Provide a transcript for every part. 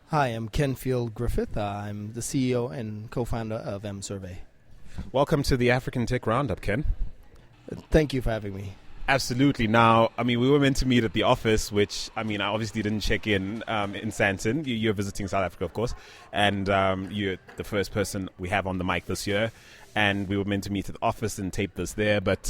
Hi, I'm Kenfield Griffith. I'm the CEO and co-founder of mSurvey. Welcome to the African Tech Roundup, Ken. Thank you for having me. Absolutely. Now, we were meant to meet at the office, which, I obviously didn't check in Sandton. You're visiting South Africa, of course, and you're the first person we have on the mic this year, and we were meant to meet at the office and tape this there, but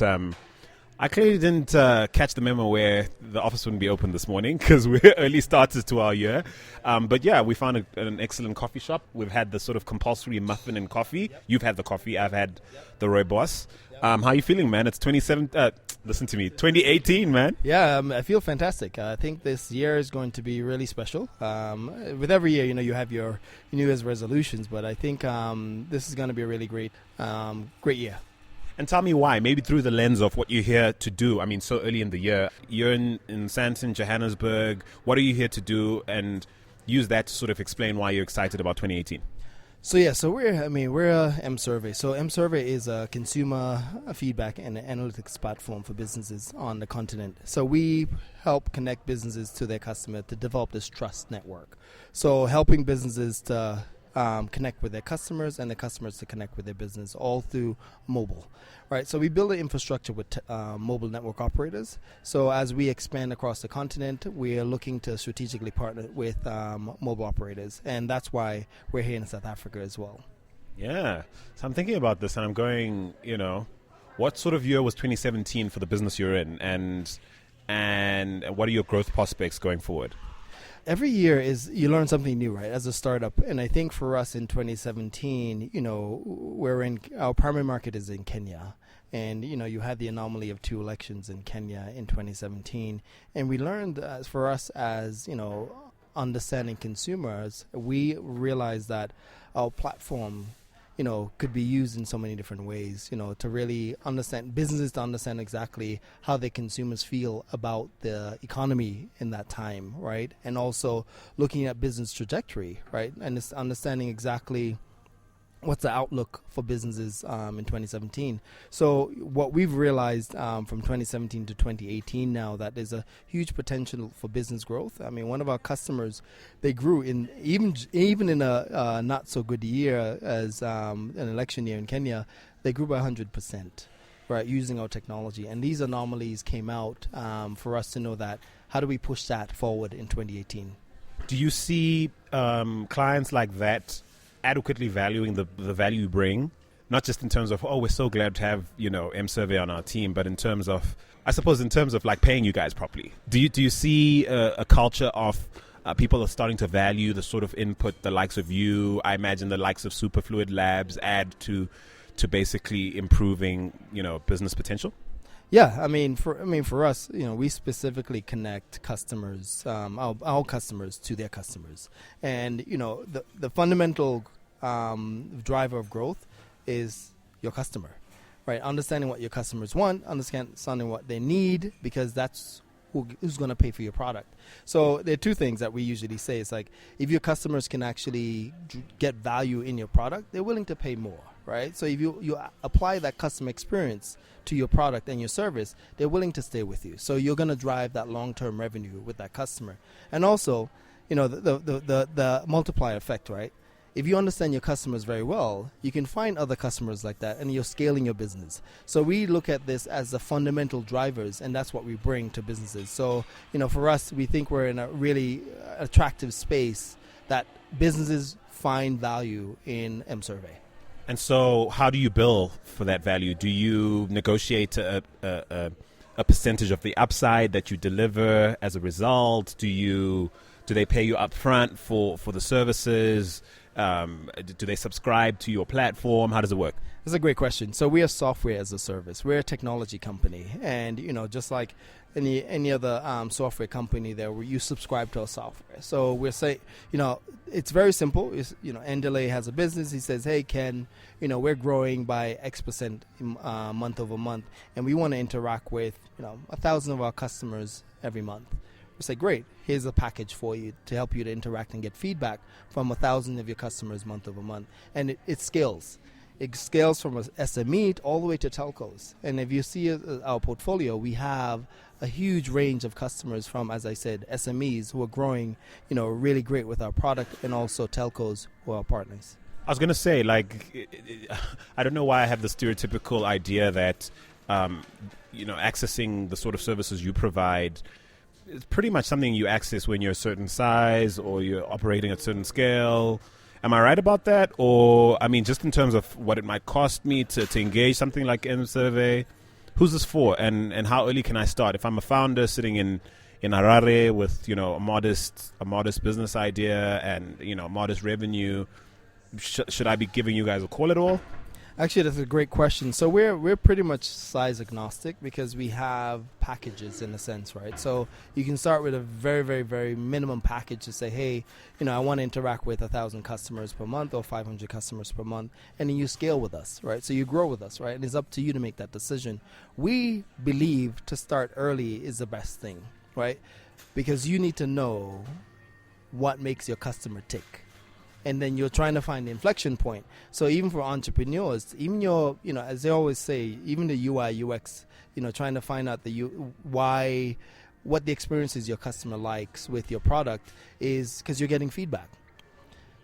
I clearly didn't catch the memo where the office wouldn't be open this morning because we're early starters to our year. But yeah, we found an excellent coffee shop. We've had the sort of compulsory muffin and coffee. Yep. You've had the coffee. I've had the rooibos. How are you feeling, man? It's 2018, man. Yeah, I feel fantastic. I think this year is going to be really special. With every year, you have your New Year's resolutions, but I think this is going to be a really great year. And tell me why, maybe through the lens of what you're here to do. So early in the year, you're in Sandton, Johannesburg. What are you here to do? And use that to sort of explain why you're excited about 2018. So we're mSurvey. So mSurvey is a consumer feedback and analytics platform for businesses on the continent. So we help connect businesses to their customer to develop this trust network. So helping businesses to connect with their customers and the customers to connect with their business all through mobile, right? So we build an infrastructure with mobile network operators. So as we expand across the continent, we are looking to strategically partner with mobile operators, and that's why we're here in South Africa as well. Yeah. So I'm thinking about this, and I'm going, what sort of year was 2017 for the business you're in, and what are your growth prospects going forward? Every year you learn something new, right, as a startup. And I think for us in 2017, our primary market is in Kenya. And, you had the anomaly of 2 elections in Kenya in 2017. And we learned for us as, understanding consumers, we realized that our platform could be used in so many different ways, to really understand businesses, to understand exactly how their consumers feel about the economy in that time, right? And also looking at business trajectory, right? And it's understanding exactly what's the outlook for businesses in 2017. So what we've realized from 2017 to 2018 now, that there's a huge potential for business growth. One of our customers, they grew in even in a not so good year as an election year in Kenya, they grew by 100%, right, using our technology. And these anomalies came out for us to know that how do we push that forward in 2018. Do you see clients like that adequately valuing the value you bring, not just in terms of, we're so glad to have, mSurvey on our team, but in terms of, like paying you guys properly? Do you see a culture of people are starting to value the sort of input the likes of you, I imagine the likes of Superfluid Labs add to basically improving, business potential? Yeah, for us, we specifically connect customers, our customers to their customers, and the fundamental driver of growth is your customer, right? Understanding what your customers want, understanding what they need, because that's who's going to pay for your product. So there are 2 things that we usually say. It's like, if your customers can actually get value in your product, they're willing to pay more, right? So if you apply that customer experience to your product and your service, they're willing to stay with you. So you're going to drive that long-term revenue with that customer. And also, the multiplier effect, right? If you understand your customers very well, you can find other customers like that, and you're scaling your business. So we look at this as the fundamental drivers, and that's what we bring to businesses. So, for us, we think we're in a really attractive space that businesses find value in mSurvey. And so how do you bill for that value? Do you negotiate a percentage of the upside that you deliver as a result? Do they pay you up front for the services? Do they subscribe to your platform? How does it work? That's a great question. So we are software as a service. We're a technology company, and just like any other software company, there where you subscribe to our software. So we're saying, it's very simple. Andile has a business. He says, "Hey, Ken, we're growing by X% month over month, and we want to interact with 1,000 of our customers every month." We say, great, here's a package for you to help you to interact and get feedback from 1,000 of your customers month over month. And it scales. It scales from a SME all the way to telcos. And if you see our portfolio, we have a huge range of customers from, as I said, SMEs who are growing, really great with our product, and also telcos who are partners. I was going to say, I don't know why I have the stereotypical idea that, accessing the sort of services you provide is pretty much something you access when you're a certain size or you're operating at a certain scale. Am I right about that? Or, just in terms of what it might cost me to engage something like mSurvey, who's this for? And how early can I start? If I'm a founder sitting in Harare with, a modest business idea and, modest revenue, should I be giving you guys a call at all? Actually, that's a great question. So we're pretty much size agnostic because we have packages in a sense, right? So you can start with a very, very, very minimum package to say, hey, I want to interact with 1,000 customers per month or 500 customers per month, and then you scale with us, right? So you grow with us, right? And it's up to you to make that decision. We believe to start early is the best thing, right? Because you need to know what makes your customer tick. And then you're trying to find the inflection point. So even for entrepreneurs, even as they always say, even the UI, UX, trying to find out what the experiences your customer likes with your product is because you're getting feedback.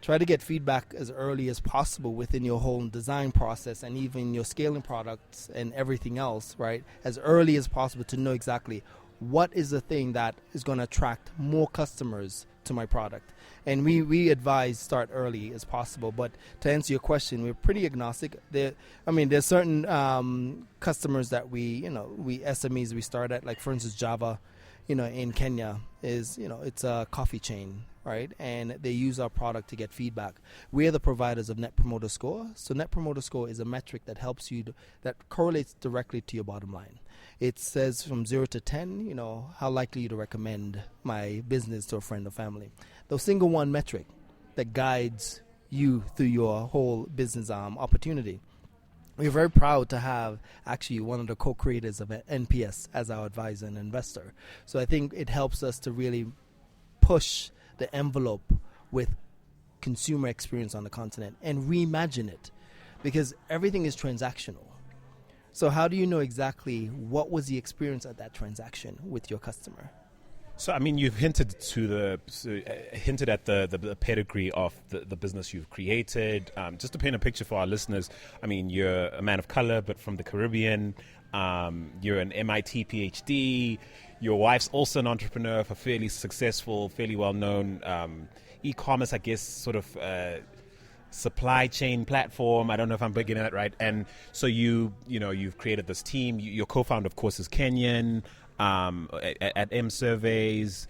Try to get feedback as early as possible within your whole design process and even your scaling products and everything else, right? As early as possible to know exactly what is the thing that is going to attract more customers to my product. And we advise start early as possible. But to answer your question, we're pretty agnostic. There's certain customers that we SMEs we start at, like for instance Java, in Kenya is it's a coffee chain, right? And they use our product to get feedback. We are the providers of Net Promoter Score. So Net Promoter Score is a metric that helps you that correlates directly to your bottom line. It says from 0 to 10, how likely you to recommend my business to a friend or family. The single one metric that guides you through your whole business opportunity. We're very proud to have actually one of the co-creators of NPS as our advisor and investor. So I think it helps us to really push the envelope with consumer experience on the continent and reimagine it, because everything is transactional. So how do you know exactly what was the experience at that transaction with your customer? So, you've hinted at the pedigree of the business you've created. Just to paint a picture for our listeners, you're a man of color, but from the Caribbean. You're an MIT PhD. Your wife's also an entrepreneur of a fairly successful, fairly well-known e-commerce, I guess, sort of supply chain platform. I don't know if I'm beginning that right. And so you've created this team. Your co-founder, of course, is Kenyan. At mSurvey's,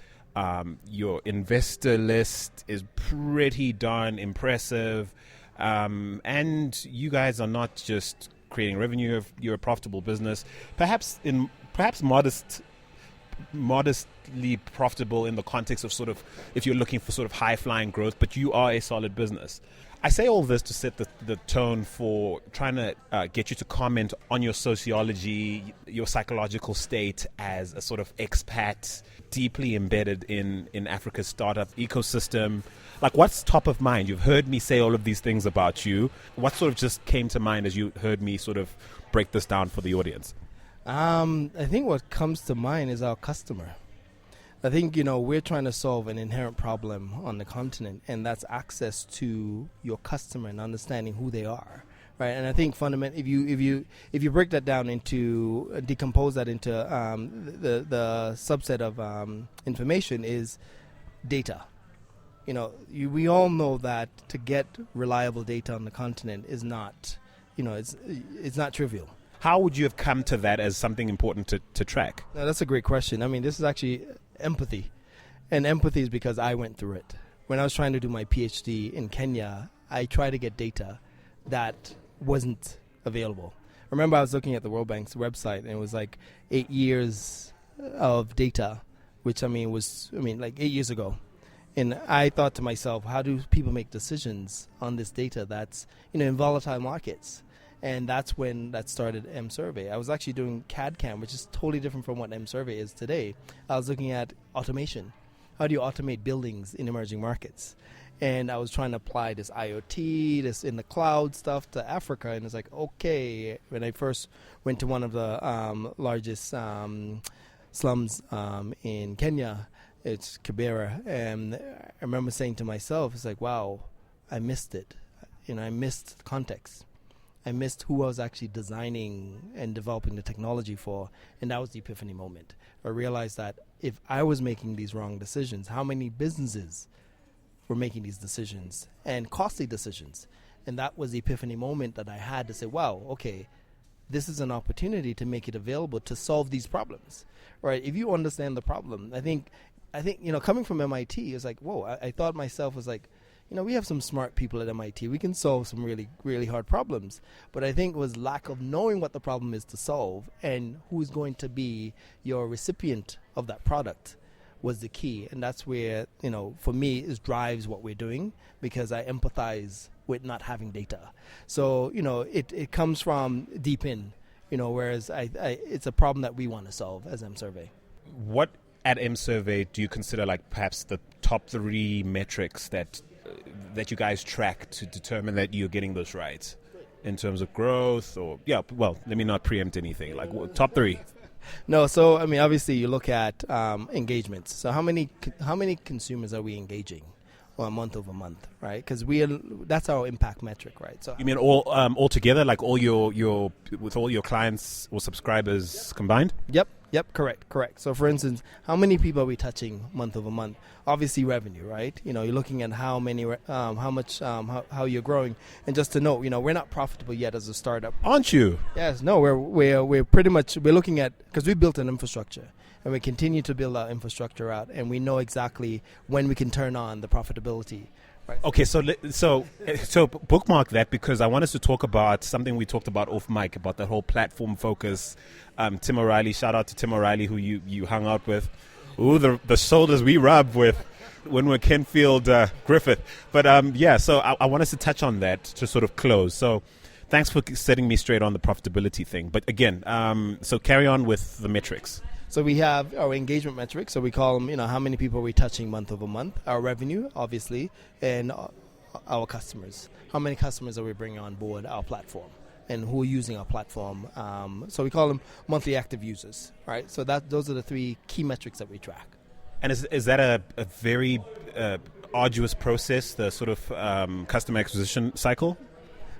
your investor list is pretty darn impressive, and you guys are not just creating revenue; you're a profitable business, perhaps modestly profitable in the context of sort of if you're looking for sort of high flying growth, but you are a solid business. I say all this to set the tone for trying to get you to comment on your sociology, your psychological state as a sort of expat, deeply embedded in Africa's startup ecosystem. Like, what's top of mind? You've heard me say all of these things about you. What sort of just came to mind as you heard me sort of break this down for the audience? I think what comes to mind is our customer. I think, we're trying to solve an inherent problem on the continent, and that's access to your customer and understanding who they are, right? And I think fundamentally, if you break that down into, decompose that into the subset of information is data. We all know that to get reliable data on the continent is not, it's not trivial. How would you have come to that as something important to track? No, that's a great question. This is actually empathy. And empathy is because I went through it. When I was trying to do my PhD in Kenya, I tried to get data that wasn't available. Remember, I was looking at the World Bank's website, and it was like 8 years of data, which was like 8 years ago. And I thought to myself, how do people make decisions on this data that's in volatile markets? And that's when that started mSurvey. I was actually doing CAD/CAM, which is totally different from what mSurvey is today. I was looking at automation. How do you automate buildings in emerging markets? And I was trying to apply this IoT, this in the cloud stuff to Africa. And it's like, okay, when I first went to one of the largest slums in Kenya. It's Kibera. And I remember saying to myself, it's like, wow, I missed it. I missed context. I missed who I was actually designing and developing the technology for. And that was the epiphany moment. I realized that if I was making these wrong decisions, how many businesses were making these decisions, and costly decisions? And that was the epiphany moment that I had to say, wow, okay, this is an opportunity to make it available to solve these problems, right? If you understand the problem, I think, coming from MIT, it's like, whoa, I thought myself was like, we have some smart people at MIT. We can solve some really, really hard problems. But I think it was lack of knowing what the problem is to solve and who's going to be your recipient of that product was the key. And that's where, for me, it drives what we're doing, because I empathize with not having data. So, it comes from deep in, whereas it's a problem that we want to solve as mSurvey. What at mSurvey do you consider like perhaps the top 3 metrics that you guys track to determine that you're getting this right in terms of growth? Or let me not preempt anything, like top 3. No, so obviously you look at engagements. So how many consumers are we engaging month over month, right? Because that's our impact metric, right? So you mean all together, like all your with all your clients or subscribers combined? Yep, correct. So for instance, how many people are we touching month over month? Obviously revenue, right? You're looking at how many, how much, how you're growing. And just to note, we're not profitable yet as a startup. Aren't you? Yes, no, we're pretty much, we're looking at, because we built an infrastructure and we continue to build our infrastructure out, and we know exactly when we can turn on the profitability. Right. Okay, so bookmark that, because I want us to talk about something we talked about off mic, about the whole platform focus. Tim O'Reilly, shout out to Tim O'Reilly, who you hung out with. Ooh, the shoulders we rub with when we're Kenfield Griffith. But so I want us to touch on that to sort of close. So thanks for setting me straight on the profitability thing. But again, so carry on with the metrics. So we have our engagement metrics. So we call them, how many people are we touching month over month? Our revenue, obviously, and our customers. How many customers are we bringing on board our platform, and who are using our platform? So we call them monthly active users, right? So those are the 3 key metrics that we track. And is that a very arduous process, the sort of customer acquisition cycle?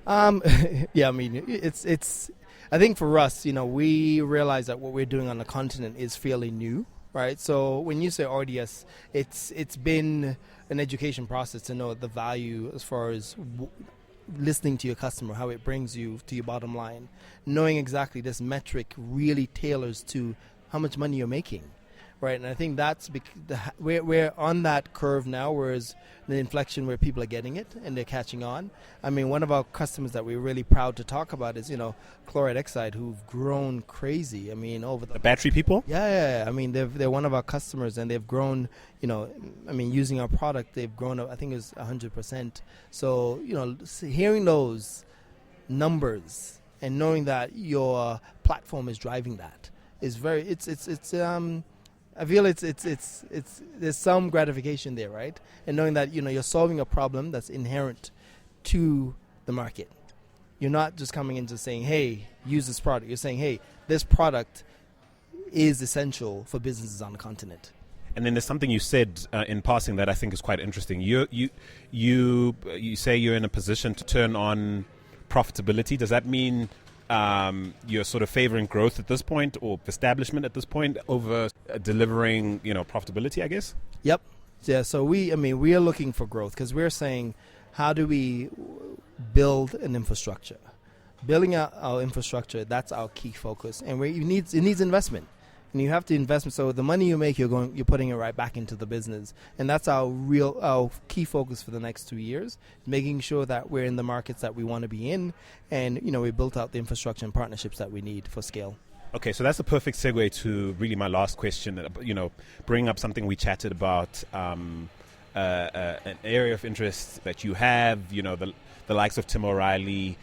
It's. I think for us, we realize that what we're doing on the continent is fairly new, right? So when you say RDS, it's been an education process to know the value as far as listening to your customer, how it brings you to your bottom line, knowing exactly this metric really tailors to how much money you're making, right? And I think that's we're on that curve now, whereas the inflection where people are getting it and they're catching on. One of our customers that we're really proud to talk about is, Chloride Exide, who've grown crazy. Over the battery people? Yeah. They're one of our customers, and they've grown, using our product, they've grown, I think it's 100%. So, hearing those numbers and knowing that your platform is driving that is very, I feel it's there's some gratification there, right? And knowing that you're solving a problem that's inherent to the market. You're not just coming into saying, "Hey, use this product." You're saying, "Hey, this product is essential for businesses on the continent." And then there's something you said in passing that I think is quite interesting. You say you're in a position to turn on profitability. Does that mean you're sort of favoring growth at this point, or establishment at this point, over delivering, profitability, I guess? Yep. Yeah. So we are looking for growth, because we're saying, how do we build an infrastructure? Building out our infrastructure, that's our key focus, and it needs investment. And you have to invest. So the money you make, you're putting it right back into the business, and that's our key focus for the next 2 years, making sure that we're in the markets that we want to be in, and we built out the infrastructure and partnerships that we need for scale. Okay, so that's a perfect segue to really my last question. Bring up something we chatted about, an area of interest that you have. The likes of Tim O'Reilly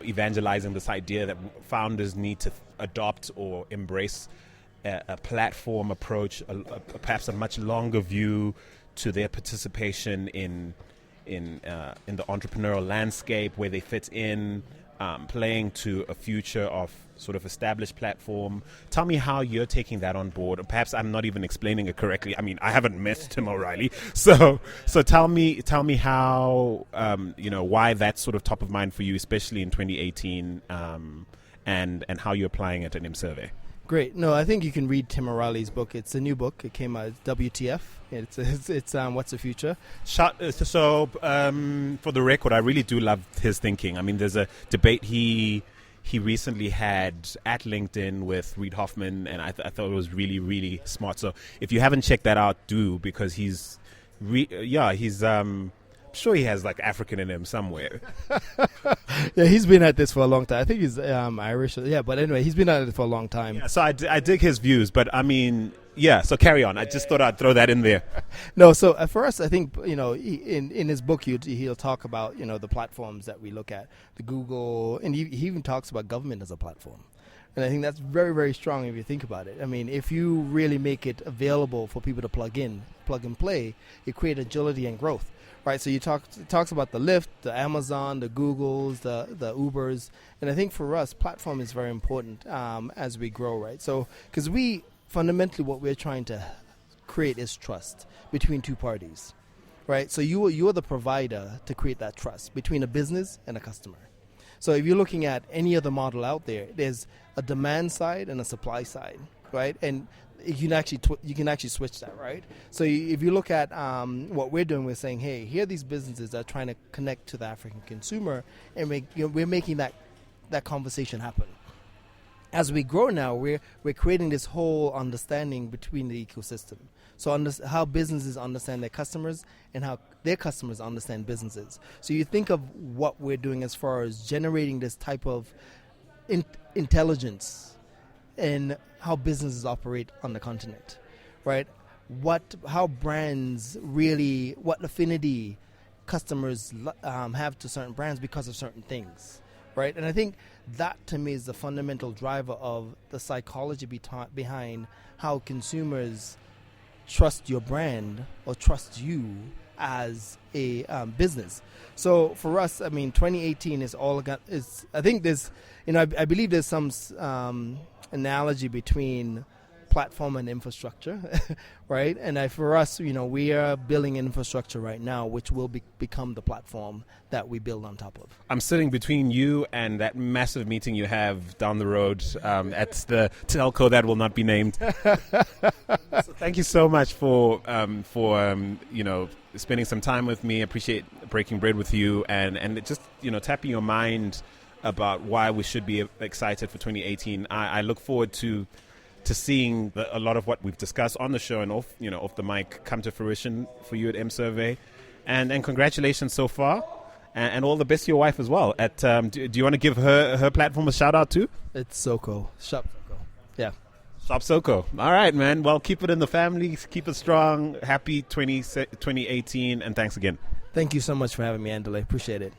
evangelizing this idea that founders need to adopt or embrace a platform approach, perhaps a much longer view to their participation in the entrepreneurial landscape, where they fit in, playing to a future of sort of established platform. Tell me how you're taking that on board. Or perhaps I'm not even explaining it correctly. I mean, I haven't met Tim O'Reilly, so tell me how why that's sort of top of mind for you, especially in 2018, and how you're applying it in mSurvey. Great. No, I think you can read Tim O'Reilly's book. It's a new book. It came out. It's WTF. It's What's the Future? For the record, I really do love his thinking. I mean, there's a debate he recently had at LinkedIn with Reid Hoffman, and I thought it was really, really smart. So if you haven't checked that out, do, because he's I'm sure he has like African in him somewhere. Yeah, he's been at this for a long time. I think he's Irish. Yeah, but anyway, he's been at it for a long time. Yeah, so I dig his views, but I mean, yeah. So carry on. I just thought I'd throw that in there. No, so for us, I think in his book he'll talk about the platforms that we look at, the Google, and he even talks about government as a platform. And I think that's very, very strong if you think about it. I mean, if you really make it available for people to plug and play, you create agility and growth. Right, so it talks about the Lyft, the Amazon, the Googles, the Ubers, and I think for us, platform is very important as we grow. Right, so because fundamentally what we're trying to create is trust between two parties. Right, so you're the provider to create that trust between a business and a customer. So if you're looking at any other model out there, there's a demand side and a supply side, right, and you can actually switch that, right? So if you look at what we're doing, we're saying, hey, here are these businesses that are trying to connect to the African consumer, and we're making that conversation happen. As we grow now, we're creating this whole understanding between the ecosystem. So how businesses understand their customers and how their customers understand businesses. So you think of what we're doing as far as generating this type of intelligence and how businesses operate on the continent, right? How brands really, what affinity customers have to certain brands because of certain things, right? And I think that to me is the fundamental driver of the psychology behind how consumers trust your brand or trust you as a business. So for us, I mean, 2018 is all I think there's, I believe there's some analogy between platform and infrastructure, right? And for us, we are building infrastructure right now, which will become the platform that we build on top of. I'm sitting between you and that massive meeting you have down the road at the telco that will not be named. So thank you so much for spending some time with me. I appreciate breaking bread with you and just tapping your mind about why we should be excited for 2018. I look forward to seeing a lot of what we've discussed on the show and off the mic come to fruition for you at mSurvey. And congratulations so far, and all the best to your wife as well. Do you want to give her platform a shout out too? It's Soko. Shop Soko. Yeah. Shop Soko. All right, man. Well, keep it in the family. Keep it strong. Happy 2018, and thanks again. Thank you so much for having me, Andile. Appreciate it.